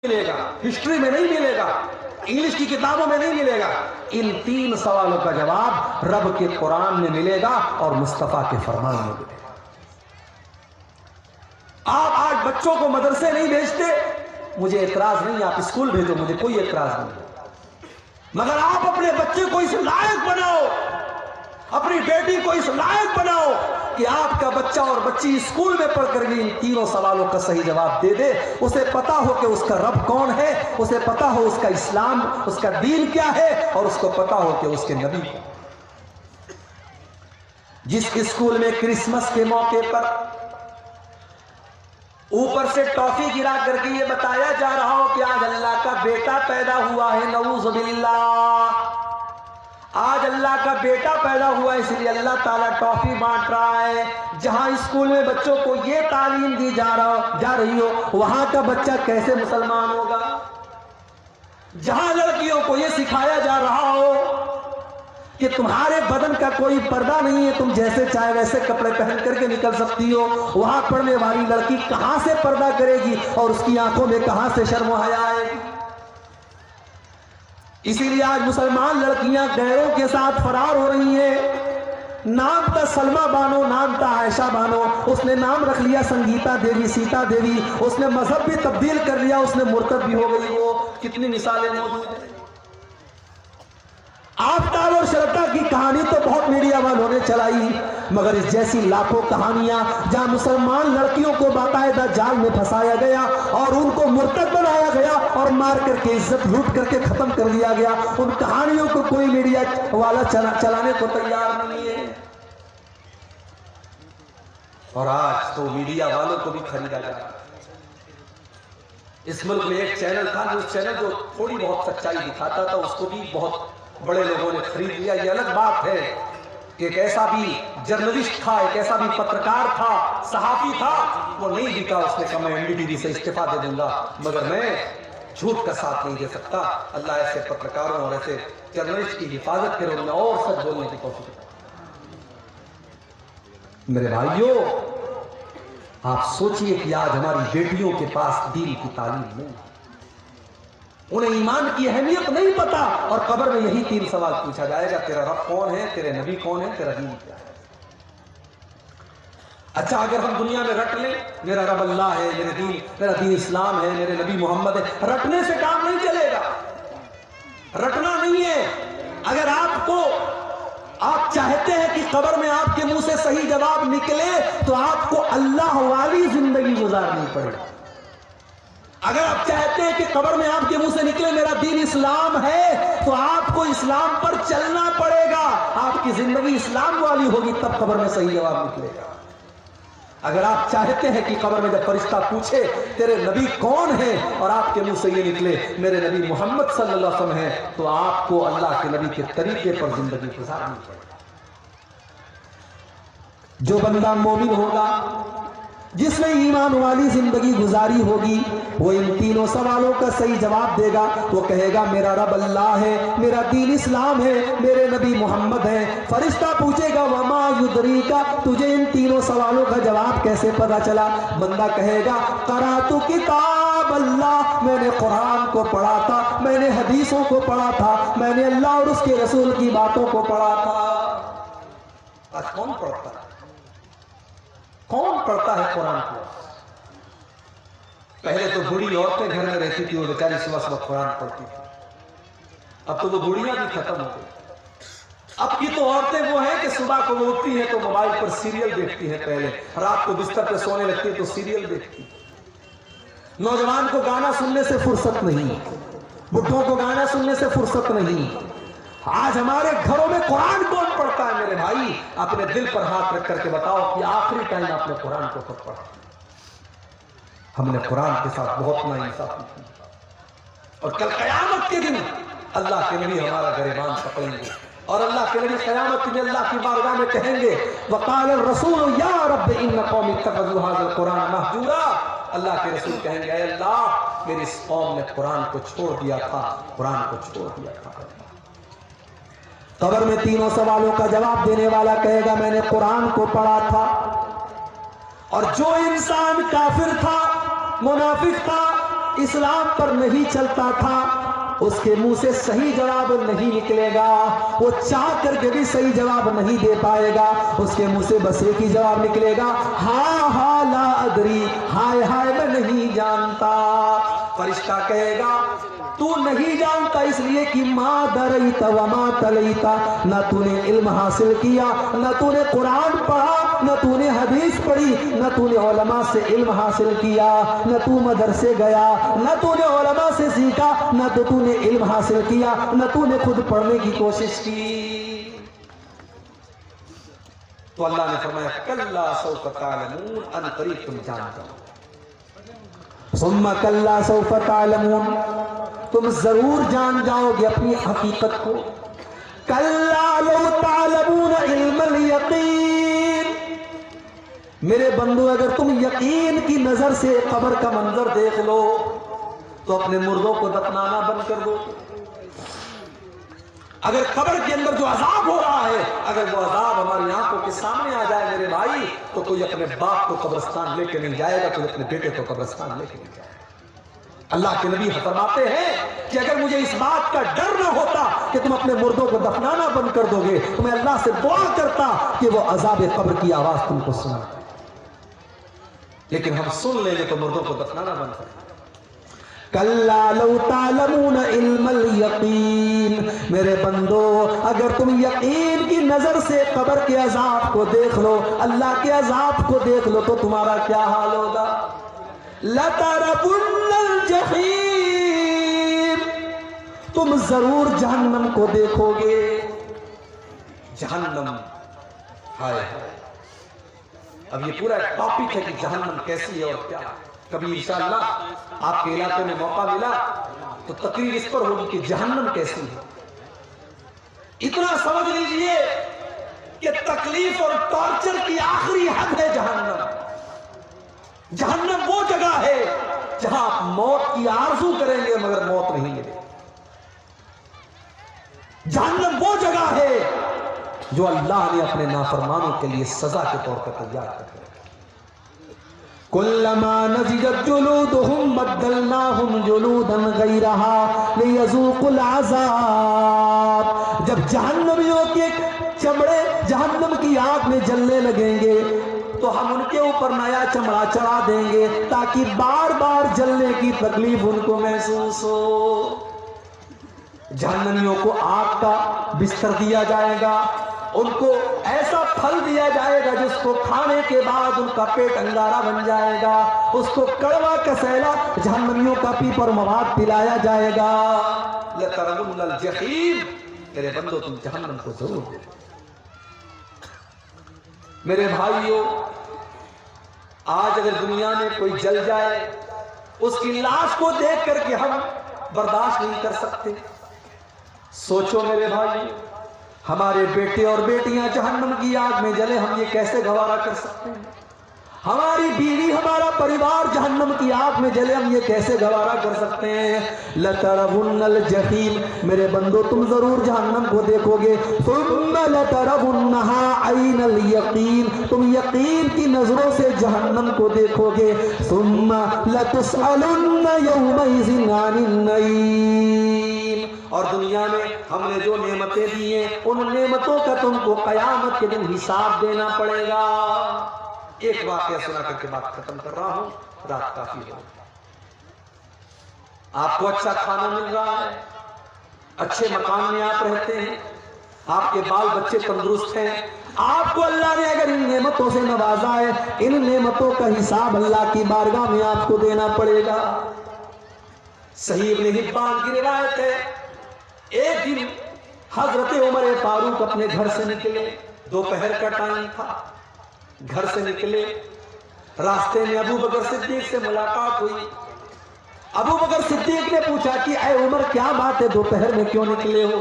ملے گا، ہسٹری میں نہیں ملے گا، انگلش کی کتابوں میں نہیں ملے گا. ان 3 سوالوں کا جواب رب کے قرآن میں ملے گا اور مصطفیٰ کے فرمان میں ملے گا. آپ آج بچوں کو مدرسے نہیں بھیجتے، مجھے اعتراض نہیں، آپ اسکول بھیجو، مجھے کوئی اعتراض نہیں، مگر آپ اپنے بچے کو اس لائق بناؤ، اپنی بیٹی کو اس لائق بناؤ کہ آپ کا بچہ اور بچی اسکول میں پڑھ کر بھی ان 3 سوالوں کا صحیح جواب دے دے. اسے پتا ہو کہ اس کا رب کون ہے، اسے پتا ہو اس کا اسلام، اس کا دین کیا ہے، اور اس کو پتا ہو کہ اس کے نبی کیا. جس اسکول میں کرسمس کے موقع پر اوپر سے ٹافی گرا کر کے یہ بتایا جا رہا ہو کہ آج اللہ کا بیٹا پیدا ہوا ہے، نعوذ باللہ، آج اللہ کا بیٹا پیدا ہوا ہے، اس لیے اللہ تعالیٰ ٹافی بانٹ رہا ہے. جہاں اسکول میں بچوں کو یہ تعلیم دی جا رہی ہو، وہاں کا بچہ کیسے مسلمان ہوگا؟ جہاں لڑکیوں کو یہ سکھایا جا رہا ہو کہ تمہارے بدن کا کوئی پردہ نہیں ہے، تم جیسے چاہے ویسے کپڑے پہن کر کے نکل سکتی ہو، وہاں پڑھنے والی لڑکی کہاں سے پردہ کرے گی اور اس کی آنکھوں میں کہاں سے شرم و حیا آئے گی؟ اسی لیے آج مسلمان لڑکیاں غیروں کے ساتھ فرار ہو رہی ہیں. نام تھا سلمہ بانو، نام تھا عائشہ بانو، اس نے نام رکھ لیا سنگیتا دیوی، سیتا دیوی، اس نے مذہب بھی تبدیل کر لیا، اس نے مرتد بھی ہو گئی. وہ کتنی مثالیں موجود ہیں. آفتاب اور شرطا کی کہانی تو بہت میڈیا والوں نے چلائی، مگر اس جیسی لاکھوں کہانیاں جہاں مسلمان لڑکیوں کو باقاعدہ جال میں پھنسایا گیا اور ان کو مرتد بنایا گیا اور مار کر کے عزت لوٹ کر کے ختم کر دیا گیا، ان کہانیوں کو کوئی میڈیا والا چلانے کو تیار نہیں ہے. اور آج تو میڈیا والوں کو بھی خریدا جا رہا ہے. اس ملک میں ایک چینل تھا، اس چینل جو تھوڑی بہت سچائی دکھاتا تھا، اس کو بھی بہت بڑے لوگوں نے خرید لیا. یہ الگ بات ہے کہ ایک ایسا بھی جرنلسٹ تھا، ایک ایسا بھی پترکار تھا، صحافی تھا، وہ نہیں بکا. اس نے کہا میں NDTV سے استعفیٰ دے دوں گا، مگر میں جھوٹ کا ساتھ نہیں دے سکتا. اللہ ایسے پترکاروں اور ایسے جرنلسٹ کی حفاظت کرے، انہیں اور سچ بولنے کی کوشش کرے. میرے بھائیوں، آپ سوچئے کہ آج ہماری بیٹیوں کے پاس دین کی تعلیم نہیں، انہیں ایمان کی اہمیت نہیں پتا، اور قبر میں یہی 3 سوال پوچھا جائے گا: تیرا رب کون ہے، تیرے نبی کون ہے، تیرا دین کیا ہے. اچھا، اگر ہم دنیا میں رٹ لیں میرا رب اللہ ہے، میرا دین اسلام ہے، میرے نبی محمد ہے، رٹنے سے کام نہیں چلے گا. رٹنا نہیں ہے. اگر آپ چاہتے ہیں کہ قبر میں آپ کے منہ سے صحیح جواب نکلے تو آپ کو اللہ والی زندگی گزارنی پڑے گی. اگر آپ چاہتے ہیں کہ قبر میں آپ کے منہ سے نکلے میرا دین اسلام ہے تو آپ کو اسلام پر چلنا پڑے گا. آپ کی زندگی اسلام والی ہوگی تب قبر میں صحیح جواب نکلے گا. اگر آپ چاہتے ہیں کہ قبر میں جب فرشتہ پوچھے تیرے نبی کون ہیں اور آپ کے منہ سے یہ نکلے میرے نبی محمد صلی اللہ علیہ وسلم ہیں، تو آپ کو اللہ کے نبی کے طریقے پر زندگی گزارنی پڑے گی. جو بندہ مومن ہوگا، جس نے ایمان والی زندگی گزاری ہوگی، وہ ان 3 سوالوں کا صحیح جواب دے گا. وہ کہے گا میرا رب اللہ ہے، میرا دین اسلام ہے، میرے نبی محمد ہیں. فرشتہ پوچھے گا وما یدریکا، تجھے ان 3 سوالوں کا جواب کیسے پتا چلا؟ بندہ کہے گا قرأت کتاب اللہ، میں نے قرآن کو پڑھا تھا، میں نے حدیثوں کو پڑھا تھا، میں نے اللہ اور اس کے رسول کی باتوں کو پڑھا تھا. آج کون پڑھتا ہے؟ کون پڑھتا ہے قرآن کو؟ پہلے تو بوڑھی عورتیں گھر میں رہتی تھی، وہ بیچاری صبح قرآن پڑھتی تھی. اب تو وہ بوڑھیاں بھی ختم ہو گئی. اب کی تو عورتیں وہ ہیں کہ صبح کو وہ اٹھتی ہیں تو موبائل پر سیریل دیکھتی ہیں، پہلے رات کو بستر پہ سونے لگتی ہے تو سیریل دیکھتی. نوجوان کو گانا سننے سے فرصت نہیں، بڈھوں کو گانا سننے سے فرصت نہیں. آج ہمارے گھروں میں قرآن کون پڑھتا ہے؟ میرے بھائی اپنے دل پر ہاتھ رکھ کر کے بتاؤ کہ آخری ٹائم آپ نے قرآن کو کب پڑھا؟ ہم نے قرآن کے ساتھ بہت ناانصافی کی، اور کل قیامت کے دن اللہ کے نبی ہمارا گریبان پکڑیں گے، اور اللہ کے نبی قیامت کے دن اللہ کی بارگاہ میں کہیں گے وقال الرسول یا رب ان قوم اتخذوا هذا القرآن مہجورا. اللہ کے رسول کہیں گے اے اللہ میری اس قوم نے قرآن کو چھوڑ دیا تھا، قرآن کو چھوڑ دیا تھا. قبر میں 3 سوالوں کا جواب دینے والا کہے گا میں نے قرآن کو پڑھا تھا. اور جو انسان کافر تھا، منافق تھا، اسلام پر نہیں چلتا تھا اس کے منہ سے صحیح جواب نہیں نکلے گا، وہ چاہ کر کے بھی صحیح جواب نہیں دے پائے گا، اس کے منہ سے بس ایک ہی جواب نکلے گا، ہاں ہاں لا ادری، ہائے ہائے میں نہیں جانتا۔ فرشتہ کہے گا تو نہیں جانتا اس لیے کہ ما دریت وما تلیت، نہ تو نے علم حاصل کیا، نہ تو نے قرآن پڑھا، نہ تو نے حدیث پڑھی، نہ تو نے علماء سے علم حاصل کیا، نہ تو مدرسے گیا، نہ تو نے علماء سے سیکھا، نہ تو نے علم حاصل کیا، نہ تو نے خود پڑھنے کی کوشش کی۔ تو اللہ نے فرمایا کلا سوف تعلمون، ان قریب تم جان جاؤ۔ ثم کلا سوف تعلمون، تم ضرور جان جاؤ گے اپنی حقیقت کو۔ کلا لو تعلمون علم الیقین، میرے بندو اگر تم یقین کی نظر سے قبر کا منظر دیکھ لو تو اپنے مردوں کو دفنانا بند کر دو۔ اگر قبر کے اندر جو عذاب ہو رہا ہے، اگر وہ عذاب ہماری آنکھوں کے سامنے آ جائے میرے بھائی، تو کوئی اپنے باپ کو قبرستان لے کے نہیں جائے گا، کوئی اپنے بیٹے کو قبرستان لے کے نہیں جائے گا۔ اللہ کے نبی فرماتے ہیں کہ اگر مجھے اس بات کا ڈر نہ ہوتا کہ تم اپنے مردوں کو دفنانا بند کر دو گے تو میں اللہ سے دعا کرتا کہ وہ عذاب قبر کی آواز تم کو سنا، لیکن ہم سن لیں گے تو مردوں کو دفنانا بند کر دیں۔ کلا لو تعلمون علم الیقین، میرے بندو اگر تم یقین کی نظر سے قبر کے عذاب کو دیکھ لو، اللہ کے عذاب کو دیکھ لو تو تمہارا کیا حال ہوگا؟ لَتَرَوُنَّ الْجَحِيمَ، تم ضرور جہنم کو دیکھو گے۔ جہنم، ہائے ہائے، اب یہ پورا ٹاپک ہے کہ جہنم کیسی ہے اور کیا۔ کبھی انشاءاللہ آپ کے علاقے میں موقع ملا تو تقریر اس پر ہوگی کہ جہنم کیسی ہے۔ اتنا سمجھ لیجئے کہ تکلیف اور ٹارچر کی آخری حد ہے جہنم۔ جہنم وہ جگہ ہے جہاں آپ موت کی آرزو کریں گے مگر موت نہیں ملے۔ جہنم وہ جگہ ہے جو اللہ نے اپنے نافرمانوں کے لیے سزا کے طور پر تیار کر رکھی۔ کلما نضجت جلودہم بدلناہم جلودا غیرہا لیذوقوا العذاب، جب جہنمیوں کے چمڑے جہنم کی آگ میں جلنے لگیں گے تو ہم ان کے اوپر نیا چمڑا چڑھا دیں گے تاکہ بار بار جلنے کی تکلیف ان کو محسوس ہو۔ جہنمیوں کو آگ کا بستر دیا جائے گا، ان کو ایسا پھل دیا جائے گا جس کو کھانے کے بعد ان کا پیٹ انگارہ بن جائے گا، اس کو کڑوا کسیلا جہنمیوں کا پیپ اور مواد پلایا جائے گا۔ لَتَرَوُنَّ الْجَحِيمَ، میرے بندو تم جہنم کو ضرور دیکھو۔ میرے بھائیوں، آج اگر دنیا میں کوئی جل جائے اس کی لاش کو دیکھ کر کے ہم برداشت نہیں کر سکتے۔ سوچو میرے بھائی، ہمارے بیٹے اور بیٹیاں جہنم کی آگ میں جلے، ہم یہ کیسے گوارا کر سکتے ہیں؟ ہماری بیوی ہمارا پریوار جہنم کی آگ میں جلے، ہم یہ کیسے گوارا کر سکتے ہیں؟ لَتَرَوُنَّ الْجَحِيمَ، میرے بندو تم ضرور جہنم کو دیکھو گے۔ ثُمَّ لَتَرَوُنَّهَا عَيْنَ الْيَقِينَ، تم یقین کی نظروں سے جہنم کو دیکھو گے۔ ثُمَّ لَتُسْأَلُنَّ يَوْمَئِذٍ عَنِ النَّعِيمِ، اور دنیا میں ہم نے جو نعمتیں دی ہیں ان نعمتوں کا تم کو قیامت کے دن حساب دینا پڑے گا۔ ایک واقعہ سنا کر کے بات ختم کر رہا ہوں، رات کافی ہو، آپ کو اچھا کھانا مل رہا ہے، اچھے مکان میں آپ رہتے ہیں، آپ کے بال بچے تندرست ہیں، آپ کو اللہ نے اگر ان نعمتوں سے نوازا ہے، ان نعمتوں کا حساب اللہ کی بارگاہ میں آپ کو دینا پڑے گا۔ صحیح ابن حبان کی روایت ہے، ایک دن حضرت عمر فاروق اپنے گھر سے نکلے، دوپہر کا ٹائم تھا، گھر سے نکلے، راستے میں ابو بکر صدیق سے ملاقات ہوئی۔ ابو بکر صدیق نے پوچھا کہ اے عمر کیا بات ہے، دوپہر میں کیوں نکلے ہو؟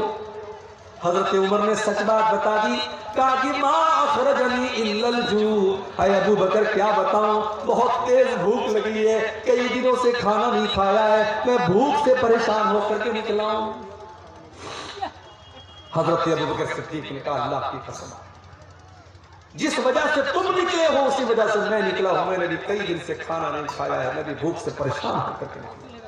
حضرت عمر نے سچ بات بتا دی، کہا کہ ما اخرجنی الا الجوع، اے ابو بکر کیا بتاؤں، بہت تیز بھوک لگی ہے، کئی دنوں سے کھانا نہیں کھایا ہے، میں بھوک سے پریشان ہو کر کے نکلا ہوں۔ حضرت ابو بکر صدیق نے کہا اللہ کی قسم، جس وجہ سے تم نکلے ہو اسی وجہ سے میں نکلا ہوں، میں نے بھی کئی دن سے کھانا نہیں کھایا ہے، میں بھی بھوک سے پریشان ہو کر کے نکلا۔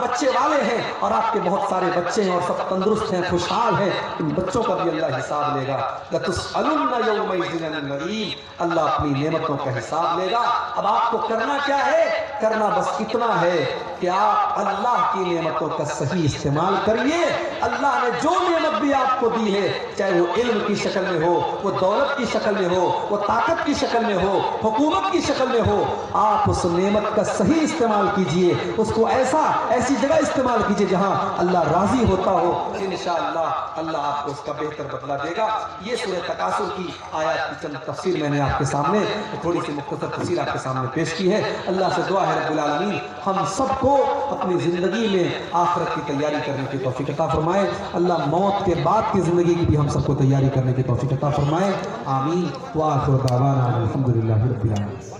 بچے والے ہیں اور آپ کے بہت سارے بچے ہیں اور سب تندرست ہیں، خوشحال ہیں، ان بچوں کا بھی اللہ حساب لے گا۔ لَتُسْأَلُنَّ يَوْمَئِذٍ عَنِ النَّعِيمِ، اللہ اپنی نعمتوں کا حساب لے گا۔ اب آپ کو کرنا کیا ہے؟ کرنا بس اتنا ہے کہ آپ اللہ کی نعمتوں کا صحیح استعمال کریے۔ اللہ نے جو نعمت بھی آپ کو دی ہے، چاہے وہ علم کی شکل میں ہو، وہ دولت کی شکل میں ہو، وہ طاقت کی شکل میں ہو، حکومت کی شکل میں ہو، آپ اس نعمت کا صحیح استعمال کیجئے، اس کو ایسی جگہ استعمال کیجئے جہاں اللہ راضی ہوتا ہو۔ انشاءاللہ اللہ آپ کو اس کا بہتر بدلہ دے گا۔ یہ سورہ تکاثر کی آیات کی چند تفسیر میں نے آپ کے سامنے تھوڑی سی مختصر تفسیر آپ کے سامنے پیش کی ہے۔ اللہ سے دعا ہے رب العالمین ہم سب کو اپنی زندگی میں آخرت کی تیاری کرنے کی توفیق عطا فرمائے۔ اللہ موت کے بعد کی زندگی کی بھی ہم سب کو تیاری کرنے کی توفیق عطا فرمائے۔ آمین۔ وآخر دعوانا الحمدللہ رب العالمین۔